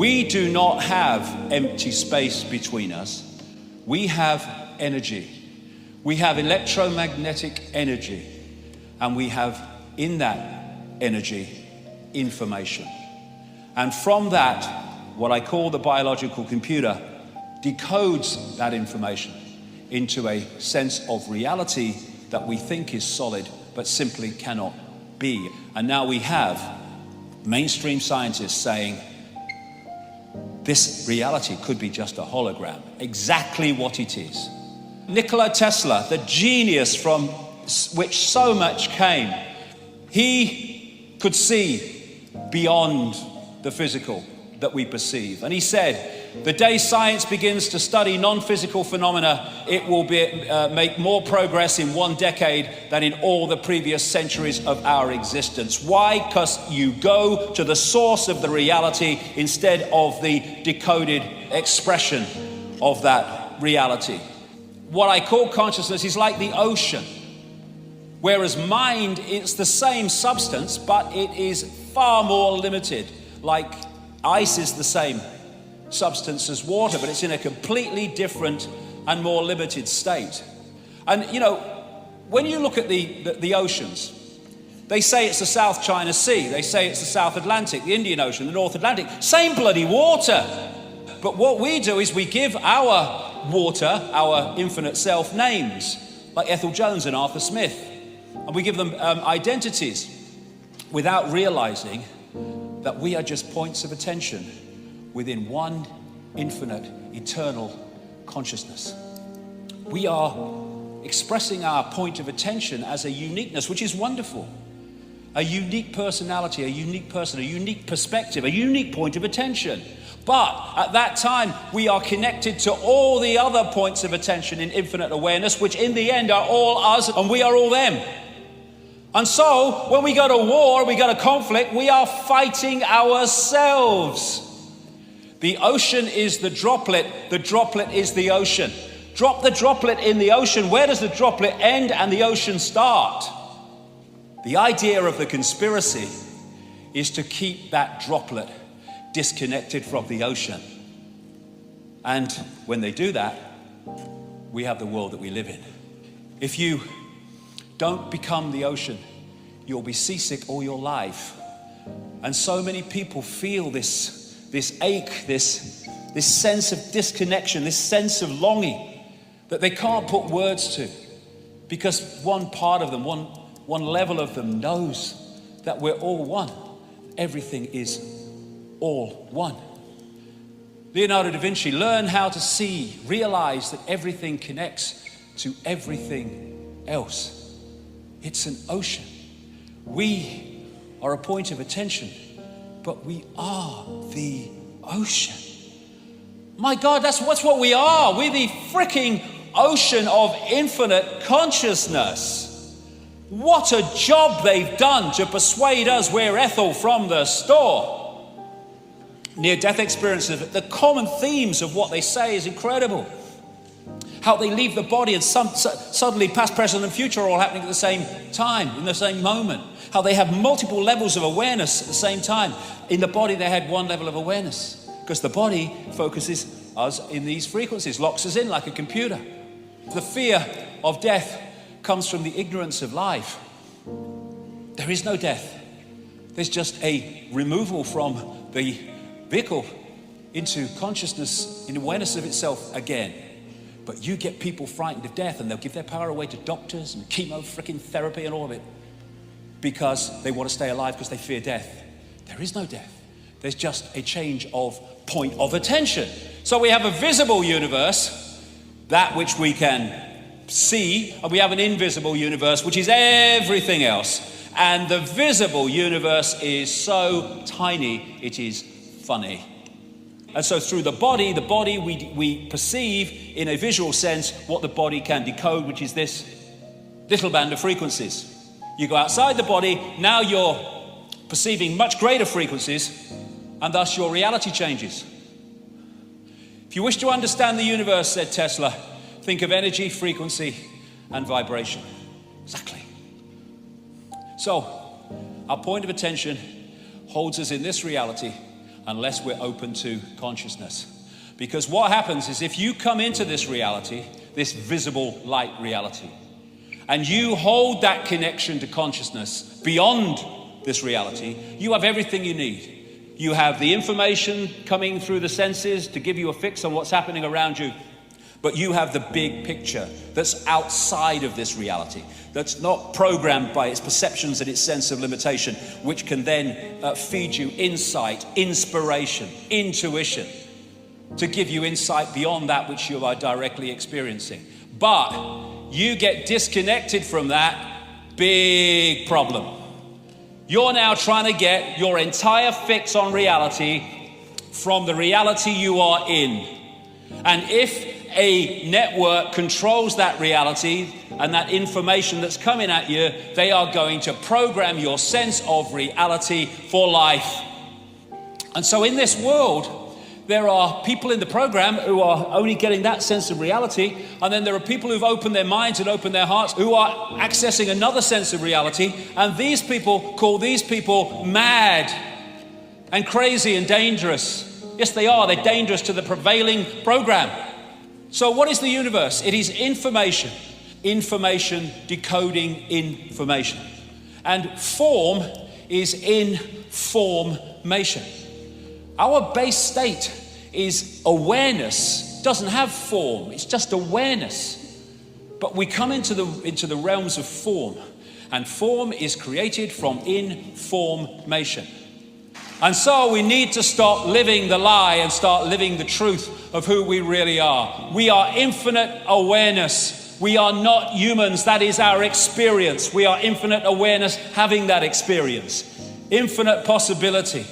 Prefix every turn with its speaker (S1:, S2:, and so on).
S1: We do not have empty space between us. We have energy. We have electromagnetic energy. And we have, in that energy, information. And from that, what I call the biological computer decodes that information into a sense of reality that we think is solid, but simply cannot be. And now we have mainstream scientists saying, this reality could be just a hologram, exactly what it is. Nikola Tesla, the genius from which so much came, he could see beyond the physical that we perceive. And he said, the day science begins to study non-physical phenomena, it will make more progress in 1 decade than in all the previous centuries of our existence. Why? Because you go to the source of the reality instead of the decoded expression of that reality. What I call consciousness is like the ocean, whereas mind, it's the same substance, but it is far more limited. Like ice is the same substance as water, but it's in a completely different and more limited state. And you know, when you look at the oceans, they say it's the South China Sea, they say it's the South Atlantic, the Indian Ocean, the North Atlantic, same bloody water. But what we do is we give our water, our infinite self, names, like Ethel Jones and Arthur Smith, and we give them identities without realizing that we are just points of attention within one infinite, eternal consciousness. We are expressing our point of attention as a uniqueness, which is wonderful. A unique personality, a unique person, a unique perspective, a unique point of attention. But at that time, we are connected to all the other points of attention in infinite awareness, which in the end are all us and we are all them. And so, when we go to war, we go to conflict, we are fighting ourselves. The ocean is the droplet is the ocean. Drop the droplet in the ocean, where does the droplet end and the ocean start? The idea of the conspiracy is to keep that droplet disconnected from the ocean. And when they do that, we have the world that we live in. If you don't become the ocean, you'll be seasick all your life. And so many people feel this ache, this sense of disconnection, this sense of longing that they can't put words to, because one part of them, one level of them knows that we're all one. Everything is all one. Leonardo da Vinci learned how to see, realize that everything connects to everything else. It's an ocean. We are a point of attention, but we are the ocean. My God, that's what we are. We're the freaking ocean of infinite consciousness. What a job they've done to persuade us we're Ethel from the store. Near-death experiences, the common themes of what they say is incredible. How they leave the body and suddenly past, present and future are all happening at the same time, in the same moment. How they have multiple levels of awareness at the same time. In the body they had one level of awareness, because the body focuses us in these frequencies, locks us in like a computer. The fear of death comes from the ignorance of life. There is no death. There's just a removal from the vehicle into consciousness, in awareness of itself again. But you get people frightened of death and they'll give their power away to doctors and chemo freaking therapy and all of it because they want to stay alive because they fear death. There is no death. There's just a change of point of attention. So we have a visible universe, that which we can see, and we have an invisible universe, which is everything else. And the visible universe is so tiny, it is funny. And so through the body we perceive in a visual sense what the body can decode, which is this little band of frequencies. You go outside the body, now you're perceiving much greater frequencies, and thus your reality changes. If you wish to understand the universe, said Tesla, think of energy, frequency, and vibration. Exactly. So, our point of attention holds us in this reality, unless we're open to consciousness. Because what happens is if you come into this reality, this visible light reality, and you hold that connection to consciousness beyond this reality, you have everything you need. You have the information coming through the senses to give you a fix on what's happening around you, but you have the big picture that's outside of this reality, that's not programmed by its perceptions and its sense of limitation, which can then feed you insight, inspiration, intuition, to give you insight beyond that which you are directly experiencing. But you get disconnected from that, big problem. You're now trying to get your entire fix on reality from the reality you are in. And if a network controls that reality and that information that's coming at you, they are going to program your sense of reality for life. And so in this world, there are people in the program who are only getting that sense of reality, and then there are people who've opened their minds and opened their hearts who are accessing another sense of reality, and these people call these people mad and crazy and dangerous. Yes, they are. They're dangerous to the prevailing program. So what is the universe? It is information. Information decoding information. And form is information. Our base state is awareness. It doesn't have form, it's just awareness. But we come into the realms of form, and form is created from information. And so we need to stop living the lie and start living the truth of who we really are. We are infinite awareness. We are not humans. That is our experience. We are infinite awareness having that experience. Infinite possibility.